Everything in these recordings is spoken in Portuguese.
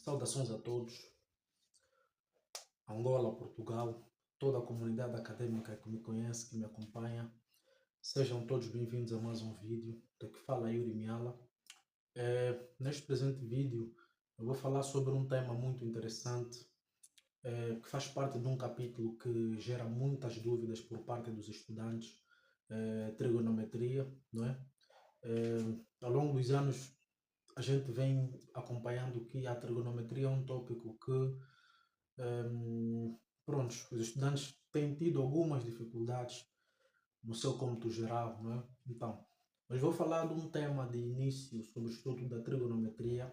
Saudações a todos, Angola, Portugal, toda a comunidade acadêmica que me conhece, que me acompanha. Sejam todos bem-vindos a mais um vídeo. Daqui fala Yuri Miala. Neste presente vídeo eu vou falar sobre um tema muito interessante que faz parte de um capítulo que gera muitas dúvidas por parte dos estudantes, trigonometria, não é? Ao longo dos anos a gente vem acompanhando que a trigonometria é um tópico que os estudantes têm tido algumas dificuldades no seu cômputo geral, não é? Então, mas vou falar de um tema de início sobre o estudo da trigonometria,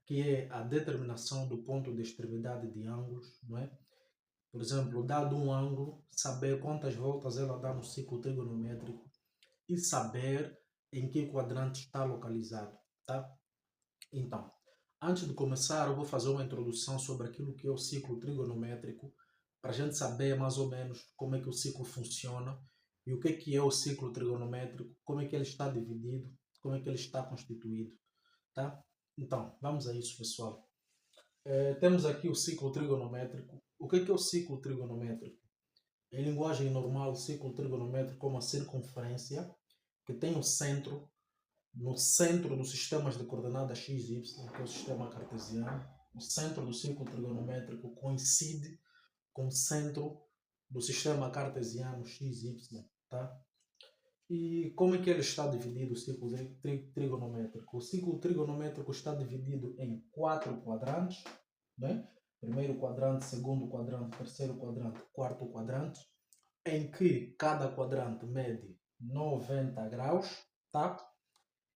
que é a determinação do ponto de extremidade de ângulos, não é? Por exemplo, dado um ângulo, saber quantas voltas ela dá no ciclo trigonométrico e saber em que quadrante está localizado, tá? Então, antes de começar, eu vou fazer uma introdução sobre aquilo que é o ciclo trigonométrico, para a gente saber mais ou menos como é que o ciclo funciona e o que é o ciclo trigonométrico, como é que ele está dividido, como é que ele está constituído, tá? Então, vamos a isso, pessoal. Temos aqui o ciclo trigonométrico. O que é o ciclo trigonométrico? Em linguagem normal, o ciclo trigonométrico é uma circunferência que tem um centro no centro dos sistemas de coordenadas x e y, que é o sistema cartesiano. O centro do círculo trigonométrico coincide com o centro do sistema cartesiano x e y, tá? E como é que ele está dividido, o ciclo trigonométrico? O ciclo trigonométrico está dividido em 4 quadrantes, né? Primeiro quadrante, segundo quadrante, terceiro quadrante, quarto quadrante, em que cada quadrante mede 90 graus, tá?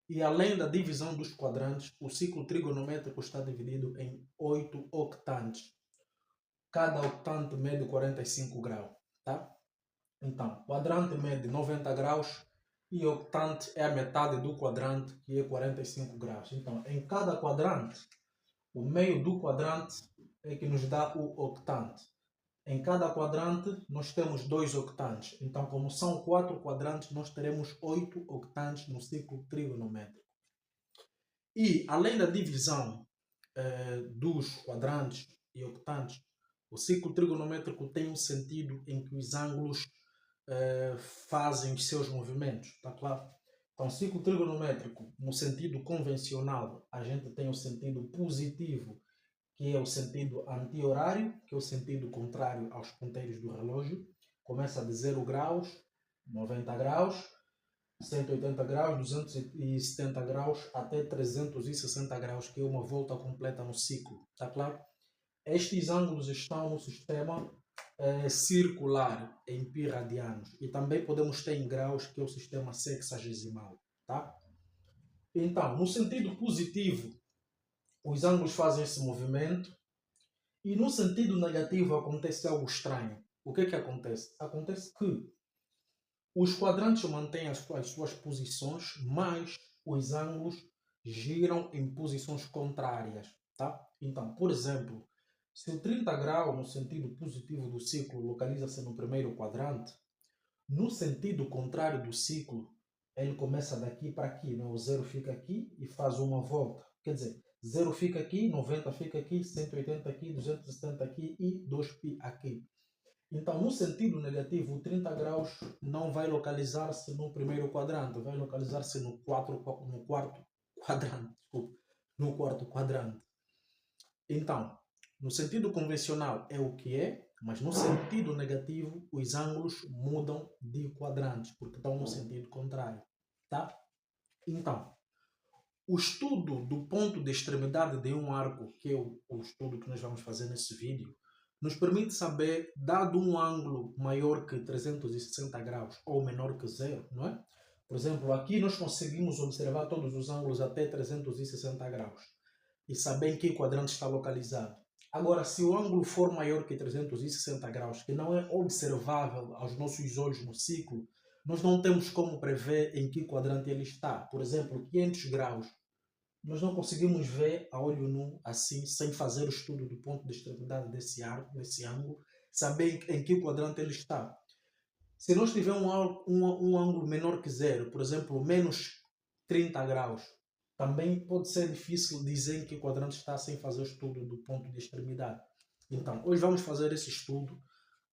E além da divisão dos quadrantes, o ciclo trigonométrico está dividido em 8 octantes. Cada octante mede 45 graus, tá? Então, quadrante mede 90 graus e octante é a metade do quadrante, que é 45 graus. Então, em cada quadrante, o meio do quadrante é que nos dá o octante. Em cada quadrante, nós temos 2 octantes. Então, como são 4 quadrantes, nós teremos 8 octantes no ciclo trigonométrico. E, além da divisão dos quadrantes e octantes, o ciclo trigonométrico tem um sentido em que os ângulos fazem os seus movimentos, está claro? Então, ciclo trigonométrico, no sentido convencional, a gente tem o sentido positivo, que é o sentido anti-horário, que é o sentido contrário aos ponteiros do relógio. Começa de 0 graus, 90 graus, 180 graus, 270 graus, até 360 graus, que é uma volta completa no ciclo, está claro? Estes ângulos estão no sistema circular em π radianos e também podemos ter em graus, que é o sistema sexagesimal, tá? Então, no sentido positivo, os ângulos fazem esse movimento e no sentido negativo acontece algo estranho. O que acontece? Acontece que os quadrantes mantêm as suas posições, mas os ângulos giram em posições contrárias, tá? Então, por exemplo, se o 30 graus no sentido positivo do ciclo localiza-se no primeiro quadrante, no sentido contrário do ciclo, ele começa daqui para aqui, né? O 0 fica aqui e faz uma volta. Quer dizer, 0 fica aqui, 90 fica aqui, 180 aqui, 270 aqui e 2π aqui. Então, no sentido negativo, o 30 graus não vai localizar-se no primeiro quadrante, vai localizar-se no quarto quadrante. Então, no sentido convencional é o que é, mas no sentido negativo os ângulos mudam de quadrantes, porque estão no sentido contrário, tá? Então, o estudo do ponto de extremidade de um arco, que é o estudo que nós vamos fazer nesse vídeo, nos permite saber, dado um ângulo maior que 360 graus ou menor que 0, não é? Por exemplo, aqui nós conseguimos observar todos os ângulos até 360 graus e saber em que quadrante está localizado. Agora, se o ângulo for maior que 360 graus, que não é observável aos nossos olhos no ciclo, nós não temos como prever em que quadrante ele está. Por exemplo, 500 graus. Nós não conseguimos ver a olho nu, assim, sem fazer o estudo do ponto de extremidade desse arco, desse ângulo, saber em que quadrante ele está. Se nós tivermos um ângulo menor que 0, por exemplo, menos 30 graus, também pode ser difícil dizer em que quadrante está sem fazer o estudo do ponto de extremidade. Então, hoje vamos fazer esse estudo,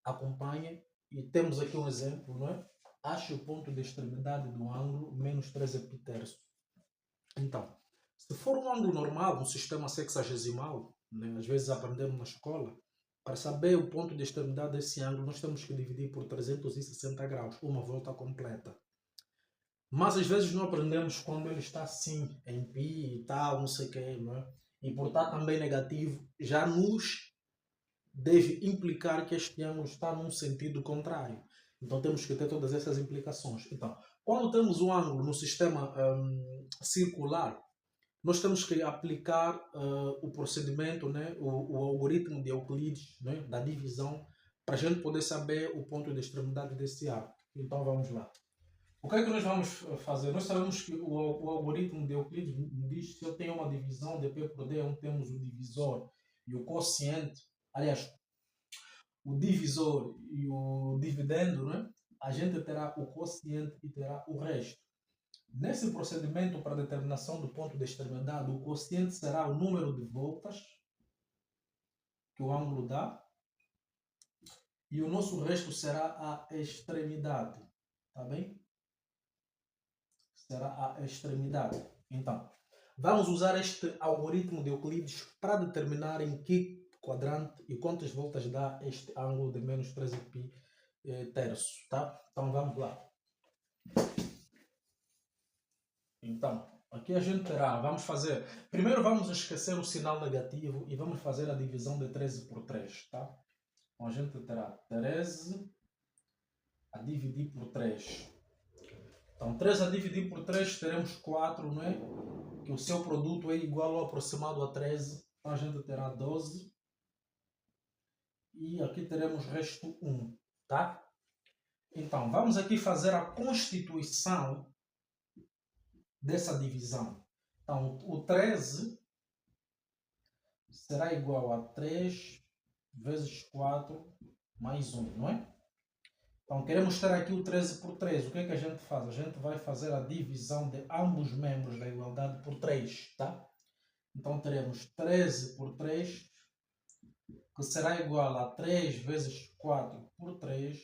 acompanhem, e temos aqui um exemplo, não é? Ache o ponto de extremidade do ângulo menos 3 epiterços. Então, se for um ângulo normal, um sistema sexagesimal, né, às vezes aprendemos na escola, para saber o ponto de extremidade desse ângulo, nós temos que dividir por 360 graus, uma volta completa. Mas às vezes não aprendemos quando ele está assim, em pi e tal, não sei o que, não é? E por estar também negativo, já nos deve implicar que este ângulo está num sentido contrário. Então temos que ter todas essas implicações. Então, quando temos um ângulo no sistema circular, nós temos que aplicar o procedimento, né, o algoritmo de Euclides, né, da divisão, para a gente poder saber o ponto de extremidade desse arco. Então vamos lá. O que é que nós vamos fazer? Nós sabemos que o algoritmo de Euclides diz que se eu tenho uma divisão de P por D, onde temos o divisor e o quociente, aliás, o divisor e o dividendo, né? A gente terá o quociente e terá o resto. Nesse procedimento para determinação do ponto de extremidade, o quociente será o número de voltas que o ângulo dá e o nosso resto será a extremidade, tá bem? Será a extremidade. Então, vamos usar este algoritmo de Euclides para determinar em que quadrante e quantas voltas dá este ângulo de menos 13π terços, tá? Então vamos lá. Então, aqui a gente terá, vamos fazer, primeiro vamos esquecer o sinal negativo e vamos fazer a divisão de 13 por 3, tá? Então a gente terá 13 a dividir por 3. Então 13 a dividir por 3 teremos 4, não é? Que o seu produto é igual ou aproximado a 13. Então a gente terá 12. E aqui teremos resto 1, tá? Então vamos aqui fazer a constituição dessa divisão. Então o 13 será igual a 3 vezes 4 mais 1, não é? Então queremos ter aqui o 13 por 3. O que é que a gente faz? A gente vai fazer a divisão de ambos os membros da igualdade por 3, tá? Então teremos 13 por 3, que será igual a 3 vezes 4 por 3,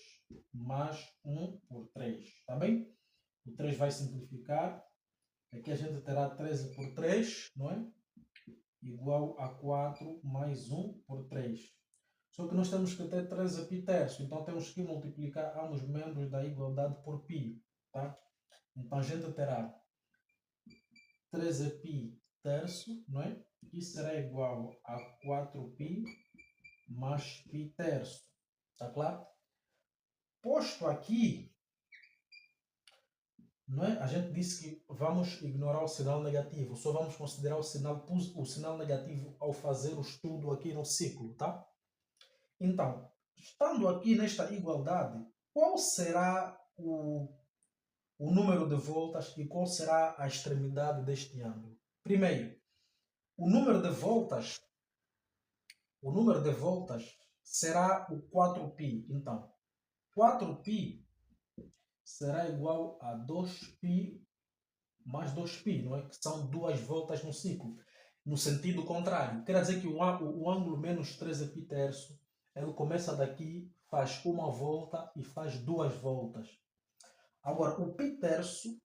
mais 1 por 3, tá bem? O 3 vai simplificar. Aqui a gente terá 13 por 3, não é? Igual a 4 mais 1 por 3. Só que nós temos que ter 13 π terços, então temos que multiplicar ambos os membros da igualdade por π, tá? Então a gente terá 13 π terço, não é? Que será igual a 4π mais π terço, tá claro? Posto aqui, não é? A gente disse que vamos ignorar o sinal negativo, só vamos considerar o sinal negativo ao fazer o estudo aqui no ciclo, tá? Então, estando aqui nesta igualdade, qual será o número de voltas e qual será a extremidade deste ângulo? Primeiro, o número de voltas será o 4π. Então, 4π será igual a 2π mais 2π, não é? Que são duas voltas no ciclo. No sentido contrário. Quer dizer que o ângulo menos 13π terço, ele começa daqui, faz uma volta e faz duas voltas. Agora, o π terço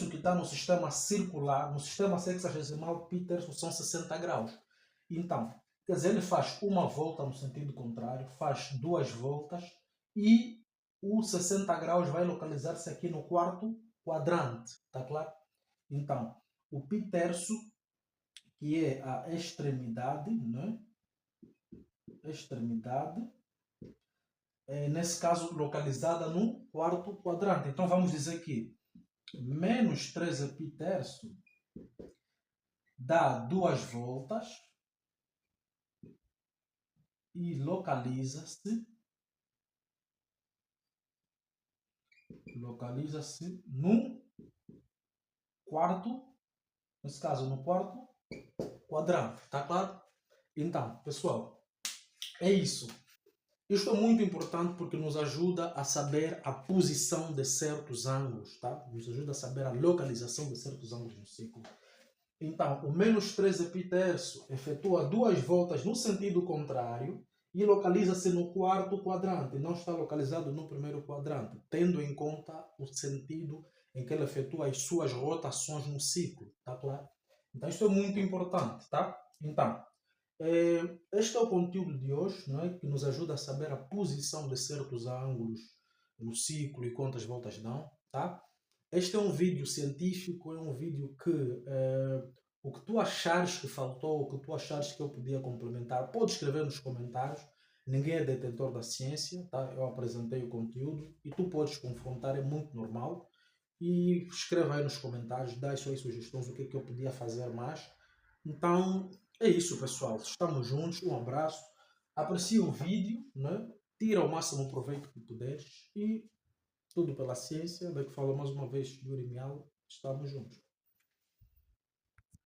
que está no sistema circular, no sistema sexagesimal, π terço são 60 graus. Então, quer dizer, ele faz uma volta no sentido contrário, faz duas voltas e o 60 graus vai localizar-se aqui no quarto quadrante, tá claro? Então, o π terço, que é a extremidade, né? Extremidade, nesse caso localizada no quarto quadrante. Então vamos dizer que menos 13π terço dá duas voltas e localiza-se no quarto, nesse caso no quarto quadrante, tá claro? Então, pessoal, é isso. Isto é muito importante porque nos ajuda a saber a posição de certos ângulos, tá? Nos ajuda a saber a localização de certos ângulos no ciclo. Então, o menos 3 epiterço efetua 2 voltas no sentido contrário e localiza-se no quarto quadrante, não está localizado no primeiro quadrante, tendo em conta o sentido em que ele efetua as suas rotações no ciclo, tá claro? Então, isto é muito importante, tá? Então, este é o conteúdo de hoje, não é? Que nos ajuda a saber a posição de certos ângulos no ciclo e quantas voltas dão, tá? Este é um vídeo científico, é um vídeo que o que tu achares que faltou, o que tu achares que eu podia complementar, pode escrever nos comentários. Ninguém é detentor da ciência, tá? Eu apresentei o conteúdo e tu podes confrontar, é muito normal. E escreva aí nos comentários, dá as suas sugestões, o que é que eu podia fazer mais. Então, é isso, pessoal. Estamos juntos, um abraço. Aprecia o vídeo, né? Tira o máximo proveito que puderes e tudo pela ciência. Daqui falo mais uma vez, Yuri Mial. Estamos juntos.